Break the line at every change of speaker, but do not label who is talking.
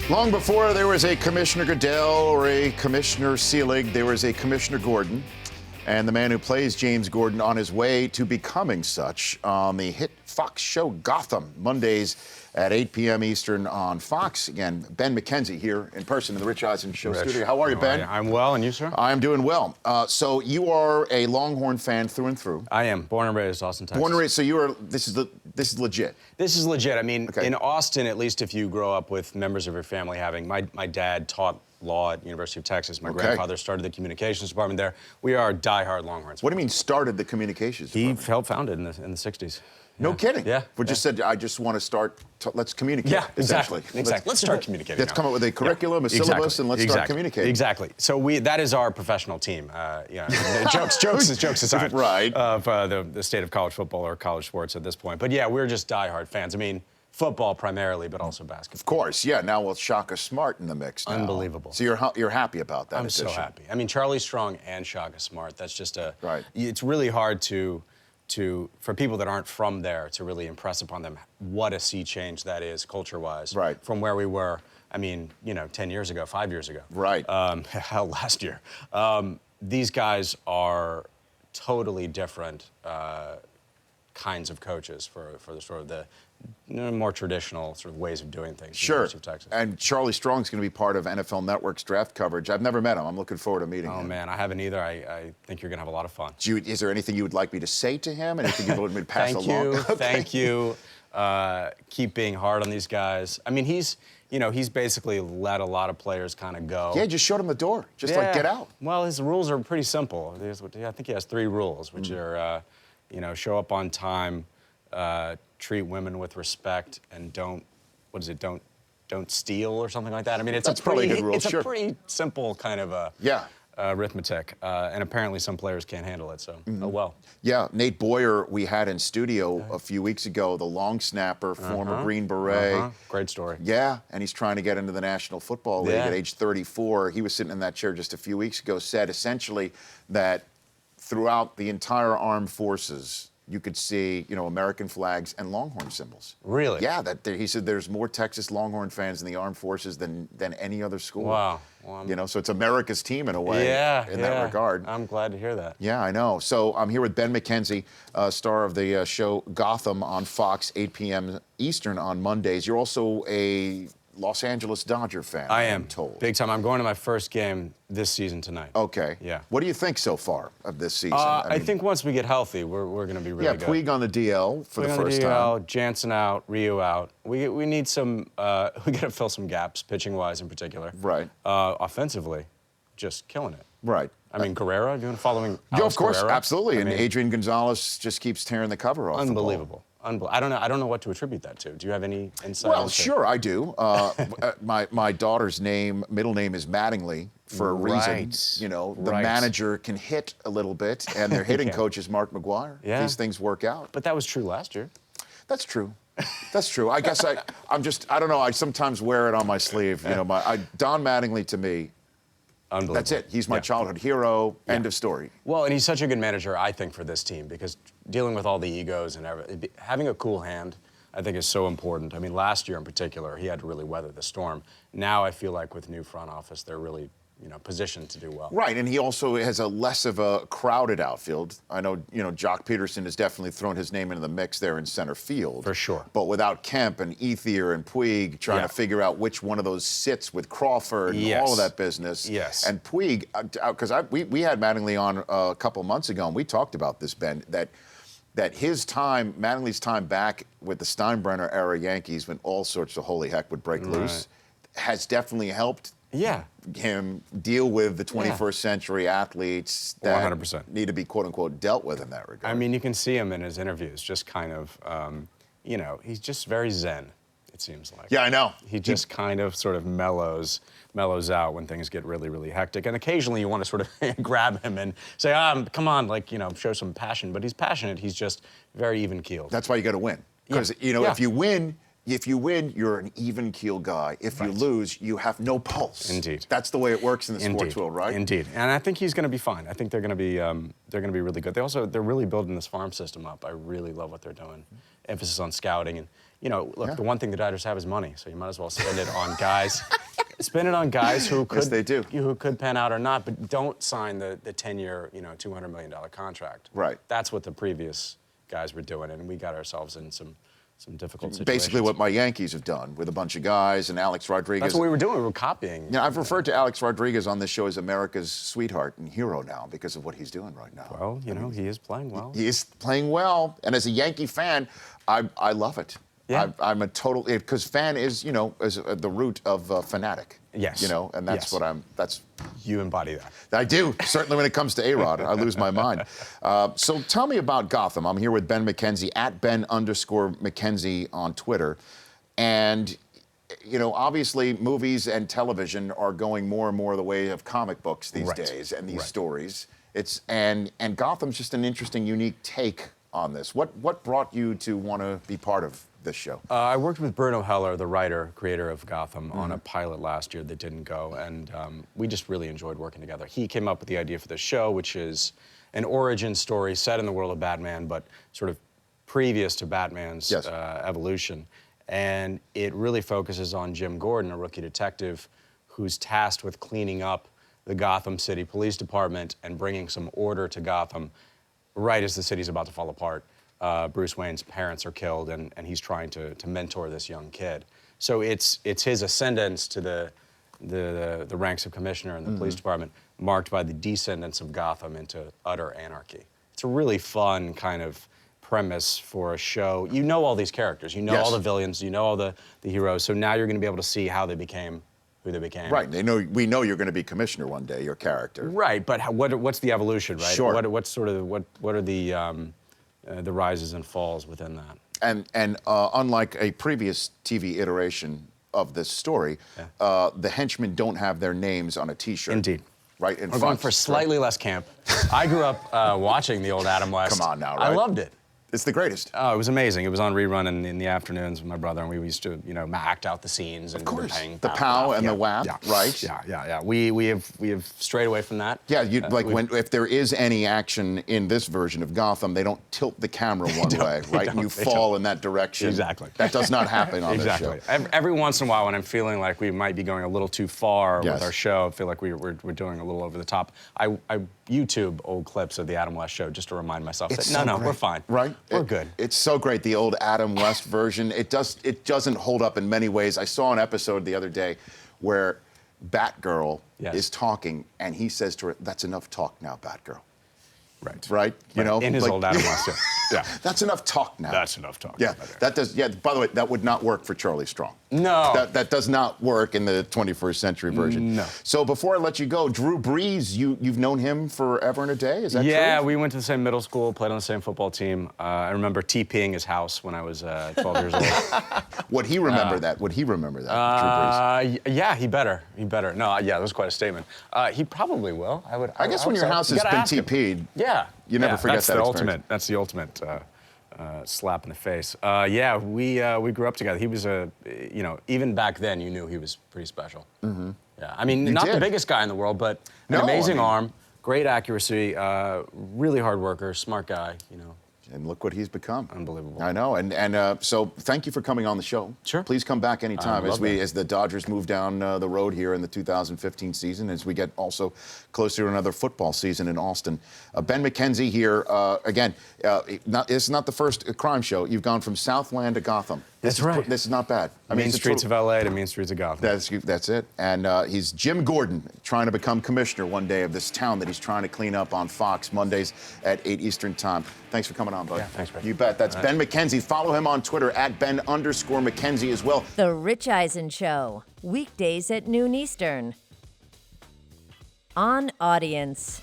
Long before there was a Commissioner Goodell or a Commissioner Seelig, there was a Commissioner Gordon. And the man who plays James Gordon on his way to becoming such on the hit Fox show Gotham, Mondays at 8 p.m. Eastern on Fox. Again, Ben McKenzie here in person in the Rich Eisen Show studio. How are you, Ben?
I'm well, and you, sir?
I'm doing well. So you are a Longhorn fan through and through.
I am. Born and raised Austin, Texas.
Born and raised, so you are, this is legit.
This is legit. I mean, in Austin, at least if you grow up with members of your family having, my dad taught law at University of Texas. My grandfather started the communications department there. We are diehard Longhorns.
What do you mean started the communications department?
He helped found it in the 60s.
No kidding.
Yeah.
We just said, I just want to start, let's communicate.
Yeah,
essentially.
Exactly. Let's start communicating.
Let's come up with a curriculum, a syllabus, and let's start communicating.
Exactly. So that is our professional team. Jokes aside.
Right.
Of the state of college football or college sports at this point. But yeah, we're just diehard fans. I mean, football primarily, but also basketball.
Of course, yeah. Now with Shaka Smart in the mix now.
Unbelievable.
So you're happy about that
I'm
addition.
so happy. I mean, Charlie Strong and Shaka Smart, that's just
Right.
It's really hard for people that aren't from there to really impress upon them what a sea change that is culture-wise.
Right.
From where we were, 10 years ago, 5 years ago.
Right.
Hell, last year. These guys are totally different kinds of coaches for the sort of the more traditional sort of ways of doing things.
Sure.
University of Texas.
And Charlie Strong's going to be part of NFL Network's draft coverage. I've never met him. I'm looking forward to meeting him.
Oh, man, I haven't either. I think you're going to have a lot of fun.
Is there anything you would like me to say to him? Anything you would like me to pass along?
Thank you. Keep being hard on these guys. I mean, he's basically let a lot of players kind of go.
Yeah, just showed him the door. Just like, get out.
Well, his rules are pretty simple. I think he has 3 rules, which are, show up on time, treat women with respect, and don't steal or something like that. I mean,
That's probably a good rule.
It's a pretty simple kind of arithmetic, and apparently some players can't handle it, so oh well.
Yeah, Nate Boyer we had in studio a few weeks ago, the long snapper, former Green Beret.
Great story.
Yeah, and he's trying to get into the National Football League at age 34. He was sitting in that chair just a few weeks ago, said essentially that throughout the entire armed forces, you could see, American flags and Longhorn symbols.
Really?
Yeah, he said there's more Texas Longhorn fans in the armed forces than any other school.
Wow. Well,
so it's America's team in a way. In that regard.
I'm glad to hear that.
Yeah, I know. So I'm here with Ben McKenzie, star of the show Gotham on Fox, 8 p.m. Eastern on Mondays. You're also a Los Angeles Dodger fan,
I am.
I'm told.
Big time. I'm going to my first game this season tonight.
Okay.
Yeah.
What do you think so far of this season?
I think once we get healthy, we're going to be really good.
Yeah, Puig on the DL for the first
time.
time.
Jansen out, Ryu out. We need some, we got to fill some gaps, pitching-wise in particular.
Right.
Offensively, just killing it.
Right.
I mean, Guerrero, doing following
Yeah, of course,
Guerrero?
absolutely. And Adrian Gonzalez just keeps tearing the cover off
Unbelievable. I don't know what to attribute that to. Do you have any insight?
Well, sure, I do. My daughter's middle name is Mattingly for a reason. The manager can hit a little bit, and their hitting coach is Mark McGuire.
Yeah.
These things work out.
But that was true last year.
That's true. That's true. I guess I don't know. I sometimes wear it on my sleeve. Don Mattingly to me.
Unbelievable.
That's it. He's my childhood hero. End of story.
Well, and he's such a good manager, I think, for this team because dealing with all the egos and everything, having a cool hand, I think, is so important. I mean, last year in particular, he had to really weather the storm. Now I feel like with new front office, they're really positioned to do well.
Right, and he also has a less of a crowded outfield. I know, Jock Peterson has definitely thrown his name into the mix there in center field.
For sure.
But without Kemp and Ethier and Puig trying to figure out which one of those sits with Crawford and all of that business.
Yes.
And Puig, because we had Mattingly on a couple months ago, and we talked about this, Ben, that Mattingly's time back with the Steinbrenner era Yankees when all sorts of holy heck would break loose has definitely helped him deal with the 21st century athletes that
100%.
need to be, quote unquote, dealt with in that regard.
I mean, you can see him in his interviews, just kind of, he's just very zen, it seems like.
Yeah, I know.
He just kind of sort of mellows out when things get really, really hectic. And occasionally you want to sort of grab him and say, come on, show some passion. But he's passionate. He's just very even-keeled.
That's why you got to win. Because, if you win, if you win, you're an even keel guy. If you lose, you have no pulse.
Indeed.
That's the way it works in the sports world, right?
Indeed. And I think he's going to be fine. I think they're going to be really good. They're really building this farm system up. I really love what they're doing. Emphasis on scouting, and look, the one thing the Dodgers have is money, so you might as well spend it on guys. Spend it on guys who could who could pan out or not, but don't sign the 10-year, $200 million contract.
Right.
That's what the previous guys were doing, and we got ourselves in some difficult situations.
Basically what my Yankees have done with a bunch of guys and Alex Rodriguez.
That's what we were doing. We were copying.
Yeah, I've referred to Alex Rodriguez on this show as America's sweetheart and hero now because of what he's doing right now.
Well, he is playing well.
He is playing well, and as a Yankee fan, I love it.
Yeah.
I'm a total, because fan is, is the root of fanatic.
Yes.
And that's what that's.
You embody that.
I do, certainly when it comes to A-Rod. I lose my mind. So tell me about Gotham. I'm here with Ben McKenzie, at Ben_McKenzie on Twitter. And, obviously movies and television are going more and more the way of comic books these days and these stories. And Gotham's just an interesting, unique take on this. What brought you to want to be part of this show?
I worked with Bruno Heller, the writer, creator of Gotham, on a pilot last year that didn't go, and we just really enjoyed working together. He came up with the idea for the show, which is an origin story set in the world of Batman, but sort of previous to Batman's evolution. And it really focuses on Jim Gordon, a rookie detective who's tasked with cleaning up the Gotham City Police Department and bringing some order to Gotham right as the city's about to fall apart. Bruce Wayne's parents are killed, and he's trying to mentor this young kid. So it's his ascendance to the ranks of commissioner in the police department, marked by the descendants of Gotham into utter anarchy. It's a really fun kind of premise for a show. You know all these characters, you know all the villains, you know all the heroes, so now you're going to be able to see how they became who they became.
Right, we know you're going to be commissioner one day, your character.
Right, but what's the evolution, right?
Sure.
What are the rises and falls within that?
And unlike a previous TV iteration of this story, the henchmen don't have their names on a T-shirt.
Indeed.
Right,
We're going for slightly less camp. I grew up watching the old Adam West.
Come on now, right?
I loved it.
It's the greatest.
Oh, it was amazing. It was on rerun in the afternoons with my brother, and we used to, act out the scenes. And
of course.
Bang,
the POW and the WAP, right?
Yeah. We have strayed away from that.
Yeah, if there is any action in this version of Gotham, they don't tilt the camera one way, right? And you fall in that direction.
Exactly.
That does not happen on this show.
Every once in a while, when I'm feeling like we might be going a little too far with our show, I feel like we're doing a little over the top, I YouTube old clips of the Adam West show just to remind myself that we're fine.
Right?
We're good.
It's so great, the old Adam West version. It doesn't hold up in many ways. I saw an episode the other day where Batgirl is talking, and he says to her, "That's enough talk now, Batgirl." Right?
In his old Adam West show. Yeah.
That's enough talk now.
That's enough talk.
Yeah, that does. Yeah. By the way, that would not work for Charlie Strong.
No.
That does not work in the 21st century version.
No.
So before I let you go, Drew Brees, you've known him forever and a day. Is that true?
Yeah, we went to the same middle school, played on the same football team. I remember TPing his house when I was 12 years old.
Would he remember that? Would he remember that, Drew Brees?
Yeah, he better. No, that was quite a statement. He probably will.
I guess when your house has been TP'd, you never forget that experience.
That's the ultimate slap in the face. We grew up together. He was even back then, you knew he was pretty special. Mm-hmm. Yeah, I mean, not the biggest guy in the world, but an amazing arm, great accuracy, really hard worker, smart guy,
And look what he's become.
Unbelievable.
I know. And so thank you for coming on the show.
Sure.
Please come back anytime as the Dodgers move down the road here in the 2015 season, as we get also closer to another football season in Austin. Ben McKenzie here. Again, it's not the first crime show. You've gone from Southland to Gotham.
That's right.
This is not bad.
Mean streets of LA to mean streets of Gotham.
That's it. And he's Jim Gordon, trying to become commissioner one day of this town that he's trying to clean up on Fox, Mondays at 8 Eastern time. Thanks for coming on, bud.
Yeah, thanks, Brett.
You bet. That's Ben McKenzie. Follow him on Twitter at Ben_McKenzie as well.
The Rich Eisen Show, weekdays at noon Eastern. On Audience.